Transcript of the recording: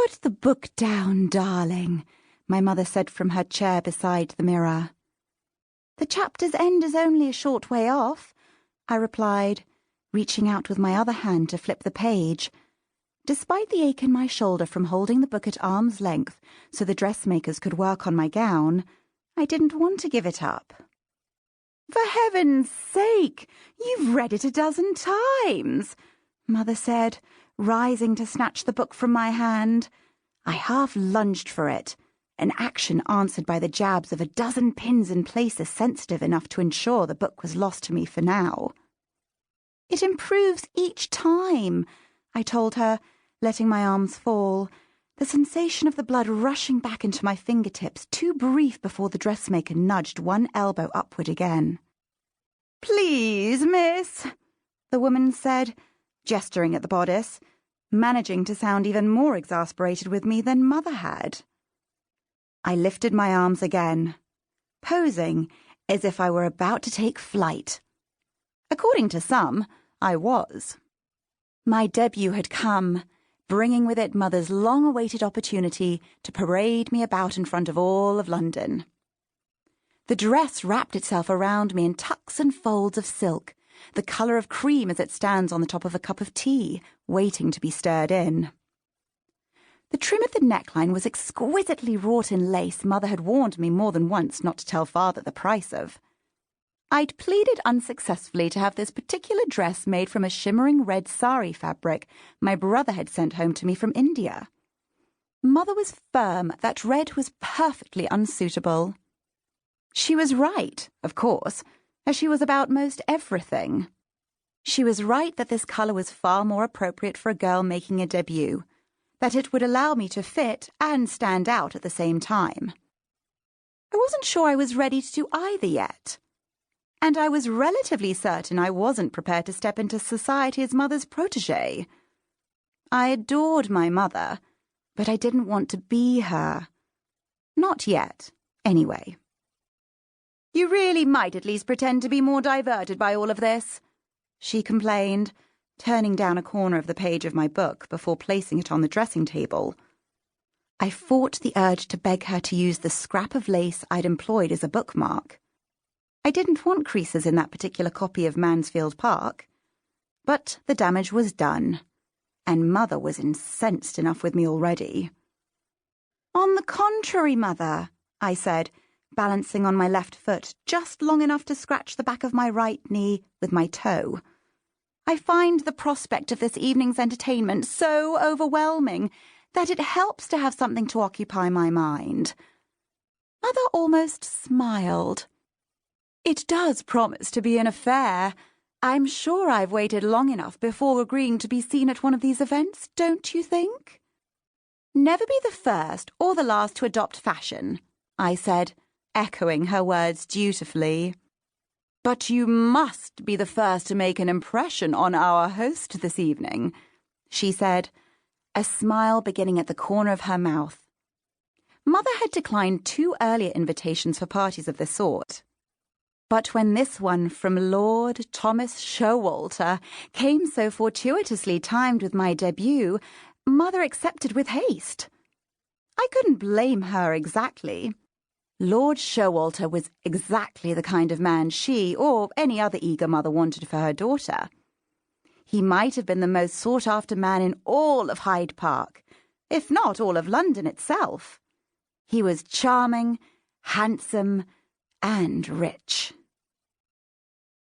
"Put the book down, darling," my mother said from her chair beside the mirror. "The chapter's end is only a short way off," I replied, reaching out with my other hand to flip the page. Despite the ache in my shoulder from holding the book at arm's length so the dressmakers could work on my gown, I didn't want to give it up. "For heaven's sake, you've read it a dozen times," Mother said, rising to snatch the book from my hand. I half lunged for it, an action answered by the jabs of a dozen pins in places sensitive enough to ensure the book was lost to me for now. "It improves each time," I told her, letting my arms fall, the sensation of the blood rushing back into my fingertips too brief before the dressmaker nudged one elbow upward again. "Please, miss," the woman said, gesturing at the bodice, managing to sound even more exasperated with me than Mother had. I lifted my arms again, posing as if I were about to take flight. According to some, I was. My debut had come, bringing with it Mother's long-awaited opportunity to parade me about in front of all of London. The dress wrapped itself around me in tucks and folds of silk, the colour of cream as it stands on the top of a cup of tea, waiting to be stirred in. The trim of the neckline was exquisitely wrought in lace Mother had warned me more than once not to tell Father the price of. I'd pleaded unsuccessfully to have this particular dress made from a shimmering red sari fabric my brother had sent home to me from India. Mother was firm that red was perfectly unsuitable. She was right, of course, as she was about most everything. She was right that this colour was far more appropriate for a girl making a debut, that it would allow me to fit and stand out at the same time. I wasn't sure I was ready to do either yet. And I was relatively certain I wasn't prepared to step into society as Mother's protégée. I adored my mother, but I didn't want to be her. Not yet, anyway. "You really might at least pretend to be more diverted by all of this," she complained, turning down a corner of the page of my book before placing it on the dressing table. I fought the urge to beg her to use the scrap of lace I'd employed as a bookmark. I didn't want creases in that particular copy of Mansfield Park. But the damage was done, and Mother was incensed enough with me already. "On the contrary, Mother," I said, balancing on my left foot just long enough to scratch the back of my right knee with my toe. "I find the prospect of this evening's entertainment so overwhelming that it helps to have something to occupy my mind." Mother almost smiled. "It does promise to be an affair. I'm sure I've waited long enough before agreeing to be seen at one of these events, don't you think?" "Never be the first or the last to adopt fashion," I said, echoing her words dutifully. "But you must be the first to make an impression on our host this evening," she said, a smile beginning at the corner of her mouth. Mother had declined 2 earlier invitations for parties of this sort. But when this one from Lord Thomas Showalter came so fortuitously timed with my debut, Mother accepted with haste. I couldn't blame her exactly. Lord Showalter was exactly the kind of man she or any other eager mother wanted for her daughter. He might have been the most sought-after man in all of Hyde Park, if not all of London itself. He was charming, handsome, and rich.